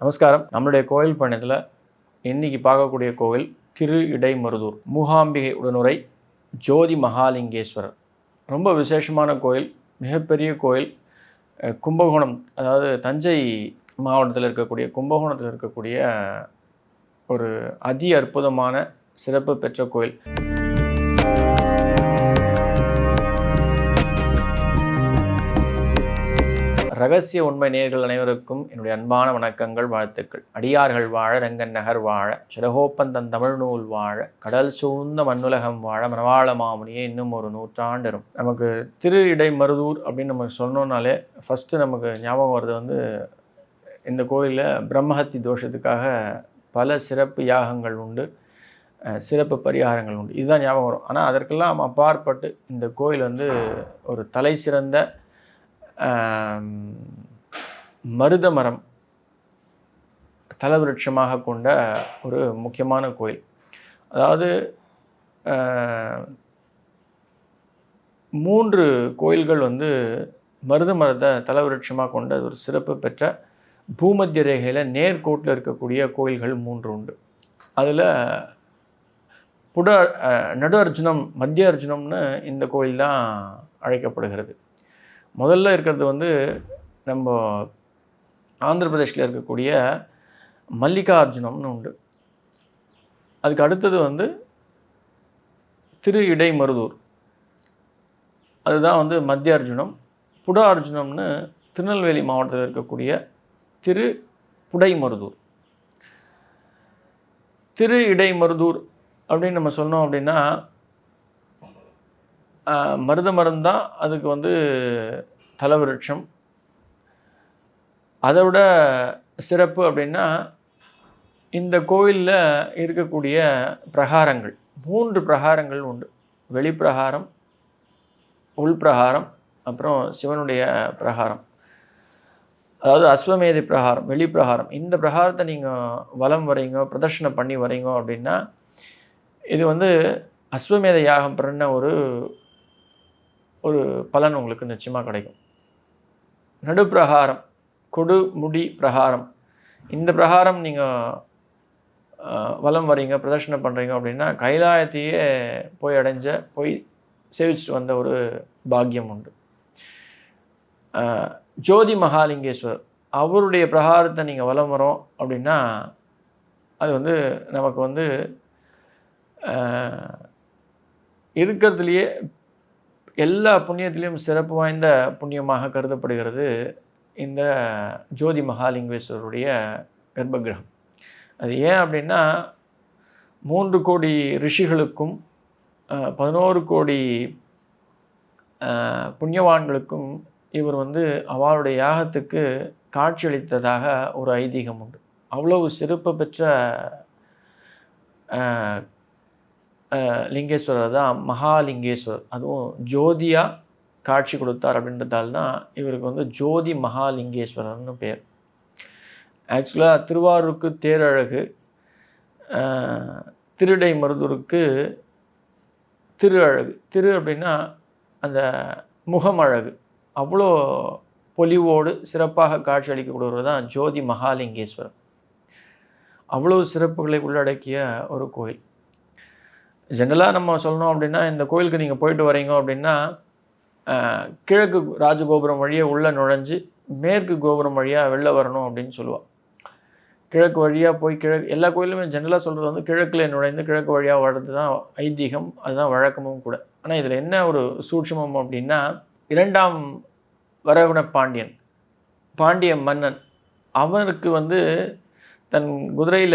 நமஸ்காரம். நம்மளுடைய கோயில் பயணத்தில் இன்னைக்கு பார்க்கக்கூடிய கோவில் திரு இடைமருதூர் மூகாம்பிகை உடனுரை ஜோதி மகாலிங்கேஸ்வரர். ரொம்ப விசேஷமான கோயில், மிகப்பெரிய கோயில். கும்பகோணம், அதாவது தஞ்சை மாவட்டத்தில் இருக்கக்கூடிய கும்பகோணத்தில் இருக்கக்கூடிய ஒரு அதி அற்புதமான சிறப்பு பெற்ற கோயில். ரகசிய உண்மை நேயர்கள் அனைவருக்கும் என்னுடைய அன்பான வணக்கங்கள், வாழ்த்துக்கள். அடியார்கள் வாழ, ரங்கன் நகர் வாழ, சிறகோப்பந்தன் தமிழ் நூல் வாழ, கடல் சூழ்ந்த மண்ணுலகம் வாழ, மணவாள மாமுனியே இன்னும் ஒரு நூற்றாண்டு. நமக்கு திரு இடைமருதூர் அப்படின்னு நம்ம சொன்னோம்னாலே ஃபஸ்ட்டு நமக்கு ஞாபகம் வருது இந்த கோயிலில் பிரம்மஹத்தி தோஷத்துக்காக பல சிறப்பு யாகங்கள் உண்டு, சிறப்பு பரிகாரங்கள் உண்டு. இதுதான் ஞாபகம் வரும். ஆனால் அதற்கெல்லாம் அப்பாற்பட்டு இந்த கோயில் ஒரு தலை சிறந்த மருத மரம் தலவிருட்சமாக கொண்ட ஒரு முக்கியமான கோயில். அதாவது 3 கோயில்கள் மருத மரத்தை தலவிருட்சமாக கொண்ட ஒரு சிறப்பு பெற்ற பூமத்திய ரேகையில் நேர்கோட்டில் இருக்கக்கூடிய கோயில்கள் 3 உண்டு. அதில் நடு அர்ஜுனம், மத்திய அர்ஜுனம்னு இந்த கோயில் தான் அழைக்கப்படுகிறது. முதல்ல இருக்கிறது நம்ம ஆந்திர பிரதேஷில் இருக்கக்கூடிய மல்லிகார்ஜுனம்னு உண்டு. அதுக்கு அடுத்தது திரு இடைமருதூர், அதுதான் மத்திய அர்ஜுனம். புட அர்ஜுனம்னு திருநெல்வேலி மாவட்டத்தில் இருக்கக்கூடிய திரு புடைமருதூர். திரு இடைமருதூர் அப்படின்னு நம்ம சொன்னோம் அப்படின்னா, மருத மரம் தான் அதுக்கு தலவிருட்சம். அதை விட சிறப்பு அப்படின்னா, இந்த கோயிலில் இருக்கக்கூடிய பிரகாரங்கள் 3 பிரகாரங்கள் உண்டு. வெளிப்பிரகாரம், உள்பிரகாரம், அப்புறம் சிவனுடைய பிரகாரம். அதாவது அஸ்வமேதி பிரகாரம், வெளிப்பிரகாரம். இந்த பிரகாரத்தை நீங்கள் வலம் வரீங்க, பிரதர்ஷனம் பண்ணி வரீங்க அப்படின்னா, இது அஸ்வமேத யாகம் பண்ண ஒரு பலன் உங்களுக்கு நிச்சயமாக கிடைக்கும். நடுப்பிரகாரம், கொடுமுடி பிரகாரம். இந்த பிரகாரம் நீங்கள் வலம் வரீங்க, பிரதர்ஷனம் பண்ணுறீங்க அப்படின்னா, கைலாயத்தையே போய் சேவிச்சுட்டு வந்த ஒரு பாக்கியம் உண்டு. ஜோதி மகாலிங்கேஸ்வரர், அவருடைய பிரகாரத்தை நீங்கள் வலம் வரோம் அப்படின்னா, அது நமக்கு இருக்கிறதுலையே எல்லா புண்ணியத்திலையும் சிறப்பு வாய்ந்த புண்ணியமாக கருதப்படுகிறது இந்த ஜோதி மகாலிங்கேஸ்வரருடைய கர்ப்பகிரகம். அது ஏன் அப்படின்னா, 3 கோடி ரிஷிகளுக்கும் 11 கோடி புண்ணியவான்களுக்கும் இவர் அவருடைய யாகத்துக்கு காட்சியளித்ததாக ஒரு ஐதீகம் உண்டு. அவ்வளவு சிறப்பு பெற்ற லிங்கேஸ்வரர் தான் மகாலிங்கேஸ்வரர். அதுவும் ஜோதியாக காட்சி கொடுத்தார் அப்படின்றதால் தான் இவருக்கு ஜோதி மகாலிங்கேஸ்வரர்னு பேர். ஆக்சுவலாக திருவாரூருக்கு தேரழகு, திருடைமருதூருக்கு திரு அழகு. திரு அப்படின்னா அந்த முகம் அழகு, அவ்வளோ பொலிவோடு சிறப்பாக காட்சி அளிக்கக்கூடியவர் தான் ஜோதி மகாலிங்கேஸ்வரர். அவ்வளோ சிறப்புகளை உள்ளடக்கிய ஒரு கோயில். ஜென்ரலாக நம்ம சொல்லணும் அப்படின்னா, இந்த கோயிலுக்கு நீங்கள் போயிட்டு வரீங்க அப்படின்னா, கிழக்கு ராஜகோபுரம் வழியாக உள்ளே நுழைஞ்சு மேற்கு கோபுரம் வழியாக வெளில வரணும் அப்படின்னு சொல்லுவாள். கிழக்கு வழியாக போய் எல்லா கோயிலுமே ஜென்ரலாக சொல்கிறது கிழக்கில் நுழைந்து கிழக்கு வழியாக வர்றது தான் ஐதீகம், அதுதான் வழக்கமும் கூட. ஆனால் இதில் என்ன ஒரு சூட்சமம் அப்படின்னா, 2ஆம் வரகுண பாண்டிய மன்னன், அவனுக்கு தன் குதிரையில்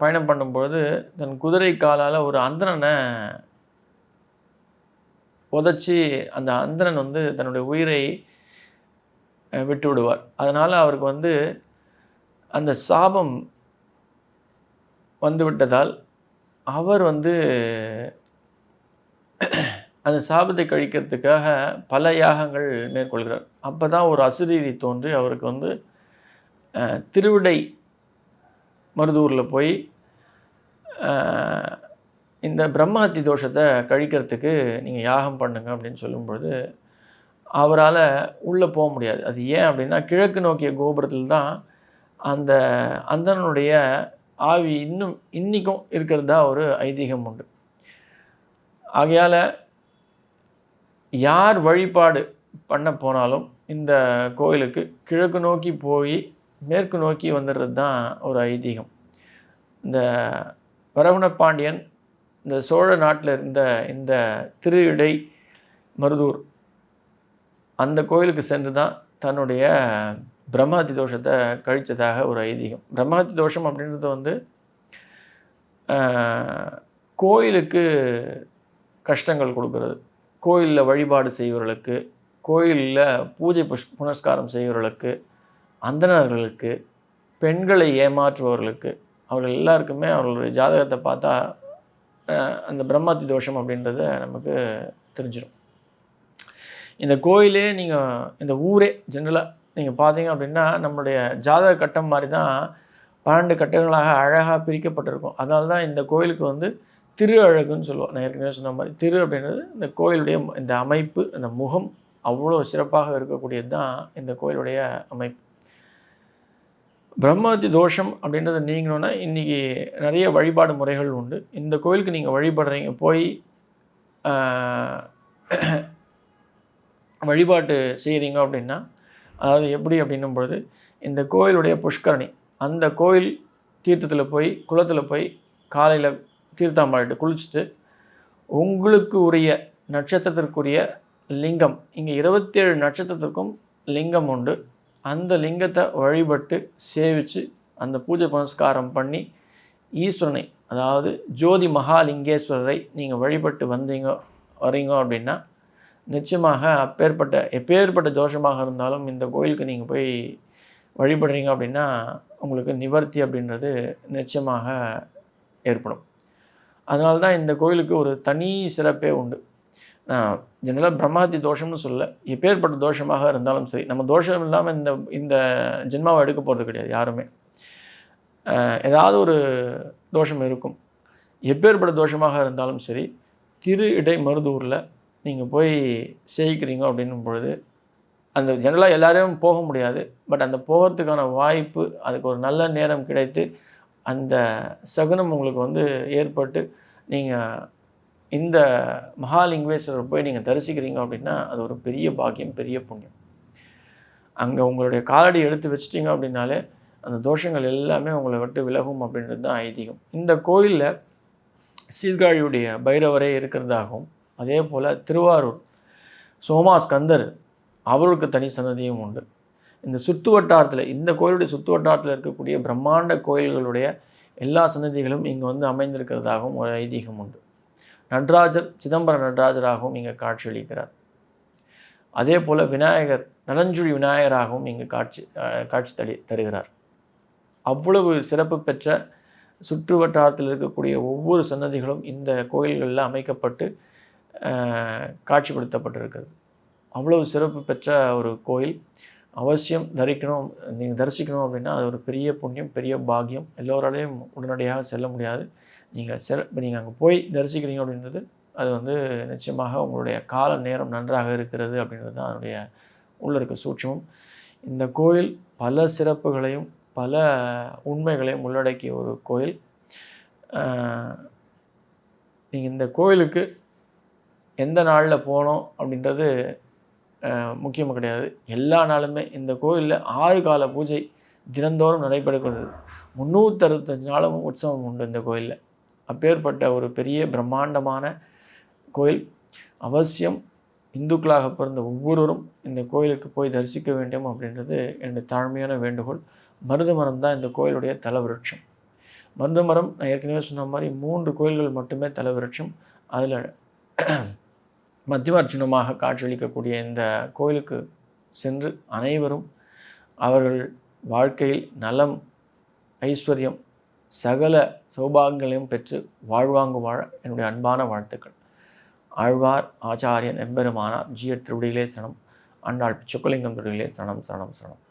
பயணம் பண்ணும்பொழுது தன் குதிரை காலால் ஒரு அந்தணனை உதச்சி அந்த அந்தணன் தன்னுடைய உயிரை விட்டு விடுவார். அதனால் அவருக்கு அந்த சாபம் விட்டதால் அவர் அந்த சாபத்தை கழிக்கிறதுக்காக பல யாகங்கள் மேற்கொள்கிறார். அப்போ தான் ஒரு அசுரீரி தோன்றி அவருக்கு திருவிடை மருதூரில் போய் இந்த பிரம்மஹத்தி தோஷத்தை கழிக்கிறதுக்கு நீங்கள் யாகம் பண்ணுங்க அப்படின்னு சொல்லும்பொழுது அவரால் உள்ளே போக முடியாது. அது ஏன் அப்படின்னா, கிழக்கு நோக்கிய கோபுரத்தில் தான் அந்த அந்தணனுடைய ஆவி இன்னும் இன்றைக்கும் இருக்கிறதா ஒரு ஐதீகம் உண்டு. ஆகையால் யார் வழிபாடு பண்ண போனாலும் இந்த கோயிலுக்கு கிழக்கு நோக்கி போய் மேற்கு நோக்கி வந்துடுறது தான் ஒரு ஐதீகம். இந்த வரகுண பாண்டியன் இந்த சோழ நாட்டில் இருந்த இந்த திரு இடை மருதூர் அந்த கோயிலுக்கு சென்று தான் தன்னுடைய பிரம்மஹத்தி தோஷத்தை கழித்ததாக ஒரு ஐதீகம். பிரம்மஹத்தி தோஷம் அப்படின்றது வந்து கோயிலுக்கு கஷ்டங்கள் கொடுக்கறது, கோயிலில் வழிபாடு செய்வர்களுக்கு, கோயிலில் பூஜை புனஸ்காரம் செய்வர்களுக்கு, அந்தணர்களுக்கு, பெண்களை ஏமாற்றுபவர்களுக்கு, அவர்கள் எல்லாருக்குமே அவர்களுடைய ஜாதகத்தை பார்த்தா அந்த பிரம்மஹத்தி தோஷம் அப்படின்றத நமக்கு தெரிஞ்சிடும். இந்த கோயிலே நீங்கள் இந்த ஊரே ஜென்ரலாக நீங்கள் பார்த்தீங்க அப்படின்னா நம்மளுடைய ஜாதக கட்டம் மாதிரி தான் 12 கட்டங்களாக அழகாக பிரிக்கப்பட்டிருக்கும். அதனால தான் இந்த கோயிலுக்கு வந்து திரு அழகுன்னு சொல்லுவோம். நான் ஏற்கனவே சொன்ன மாதிரி திரு அப்படின்றது இந்த கோயிலுடைய இந்த அமைப்பு, அந்த முகம் அவ்வளோ சிறப்பாக இருக்கக்கூடியது தான் இந்த கோயிலுடைய அமைப்பு. பிரம்மஹத்தி தோஷம் அப்படின்றத நீங்கணுன்னா இன்றைக்கி நிறைய வழிபாடு முறைகள் உண்டு. இந்த கோயிலுக்கு நீங்கள் வழிபடுறீங்க போய் வழிபாட்டு செய்கிறீங்க அப்படின்னா, அதாவது எப்படி அப்படின்னும் பொழுது இந்த கோயிலுடைய புஷ்கரணி, அந்த கோயில் தீர்த்தத்தில் போய் குளத்தில் போய் காலையில் தீர்த்தாம்பாடிட்டு குளிச்சுட்டு உங்களுக்கு உரிய நட்சத்திரத்திற்குரிய லிங்கம், இங்கே 27 நட்சத்திரத்திற்கும் லிங்கம் உண்டு. அந்த லிங்கத்தை வழிபட்டு சேவித்து அந்த பூஜை புனஸ்காரம் பண்ணி ஈஸ்வரனை, அதாவது ஜோதி மகாலிங்கேஸ்வரரை நீங்கள் வழிபட்டு வரீங்க அப்படின்னா நிச்சயமாக எப்பேற்பட்ட தோஷமாக இருந்தாலும் இந்த கோயிலுக்கு நீங்கள் போய் வழிபடுறீங்க அப்படின்னா உங்களுக்கு நிவர்த்தி அப்படின்றது நிச்சயமாக ஏற்படும். அதனால தான் இந்த கோயிலுக்கு ஒரு தனி சிறப்பே உண்டு. ஜெனரலாக பிரம்மஹத்தி தோஷம்னு சொல்ல, எப்பேற்பட்ட தோஷமாக இருந்தாலும் சரி, நம்ம தோஷம் இல்லாமல் இந்த ஜென்மாவை எடுக்க போகிறது கிடையாது யாருமே. ஏதாவது ஒரு தோஷம் இருக்கும். எப்பேற்பட்ட தோஷமாக இருந்தாலும் சரி, திரு இடை மருதூரில் நீங்கள் போய் சேவிக்கிறீங்க அப்படின்னும் பொழுது அந்த ஜெனரலாக எல்லோரும் போக முடியாது. பட் அந்த போகிறதுக்கான வாய்ப்பு, அதுக்கு ஒரு நல்ல நேரம் கிடைத்து அந்த சகுனம் உங்களுக்கு வந்து ஏற்பட்டு நீங்கள் இந்த மகாலிங்கேஸ்வரர் போய் நீங்கள் தரிசிக்கிறீங்க அப்படின்னா அது ஒரு பெரிய பாக்கியம், பெரிய புண்ணியம். அங்கே உங்களுடைய காலடி எடுத்து வச்சிட்டிங்க அப்படின்னாலே அந்த தோஷங்கள் எல்லாமே உங்களை விட்டு விலகும் அப்படின்றது தான் ஐதீகம். இந்த கோயிலில் சீர்காழியுடைய பைரவரே இருக்கிறதாகவும், அதே போல் திருவாரூர் சோமாஸ்கந்தர் அவருக்கு தனி சன்னதியும் உண்டு. இந்த சுற்று வட்டாரத்தில், இந்த கோயிலுடைய சுற்று வட்டாரத்தில் இருக்கக்கூடிய பிரம்மாண்ட கோயில்களுடைய எல்லா சன்னதிகளும் இங்கே வந்து அமைந்திருக்கிறதாகவும் ஒரு ஐதீகம் உண்டு. நடராஜர் சிதம்பர நடராஜராகவும் இங்கே காட்சியளிக்கிறார். அதே போல் விநாயகர் நலஞ்சுழி விநாயகராகவும் இங்கே காட்சி தருகிறார். அவ்வளவு சிறப்பு பெற்ற சுற்று வட்டாரத்தில் இருக்கக்கூடிய ஒவ்வொரு சன்னதிகளும் இந்த கோயில்களில் அமைக்கப்பட்டு காட்சிப்படுத்தப்பட்டிருக்கிறது. அவ்வளவு சிறப்பு பெற்ற ஒரு கோயில். அவசியம் நீங்கள் தரிசிக்கணும் அப்படின்னா அது ஒரு பெரிய புண்ணியம், பெரிய பாக்கியம். எல்லோராலையும் உடனடியாக செல்ல முடியாது. இப்போ நீங்கள் அங்கே போய் தரிசிக்கிறீங்க அப்படின்றது அது வந்து நிச்சயமாக உங்களுடைய கால நேரம் நன்றாக இருக்கிறது அப்படின்றது தான் அதனுடைய உள்ள இருக்க சூட்சமம். இந்த கோயில் பல சிறப்புகளையும் பல உண்மைகளையும் உள்ளடக்கிய ஒரு கோயில். நீங்கள் இந்த கோயிலுக்கு எந்த நாளில் போனோம் அப்படின்றது முக்கியமாக கிடையாது. எல்லா நாளுமே இந்த கோயிலில் 6 கால பூஜை தினந்தோறும் நடைபெறுகிறது. 365 நாளும் உற்சவம் உண்டு இந்த கோயிலில். அப்பேற்பட்ட ஒரு பெரிய பிரம்மாண்டமான கோயில். அவசியம் இந்துக்களாக பிறந்த ஒவ்வொருவரும் இந்த கோயிலுக்கு போய் தரிசிக்க வேண்டும் அப்படின்றது என்னுடைய தாழ்மையான வேண்டுகோள். மருது மரம் தான் இந்த கோயிலுடைய தலவிருட்சம். மருது மரம் நான் ஏற்கனவே சொன்ன மாதிரி 3 கோயில்கள் மட்டுமே தலவிருட்சம். அதில் மத்தியமார்ஜுனமாக காட்சியளிக்கக்கூடிய இந்த கோயிலுக்கு சென்று அனைவரும் அவர்கள் வாழ்க்கையில் நலம், ஐஸ்வர்யம், சகல சௌபாகியங்களையும் பெற்று வாழ்வாங்கு வாழ என்னுடைய அன்பான வாழ்த்துக்கள். ஆழ்வார் ஆச்சாரியன் எம்பெருமானார் ஜீயர் திருவடிகளே சரணம். ஆண்டாள் பிச்சக்குலிங்கம் திருவடிகளே சரணம் சரணம் சரணம்.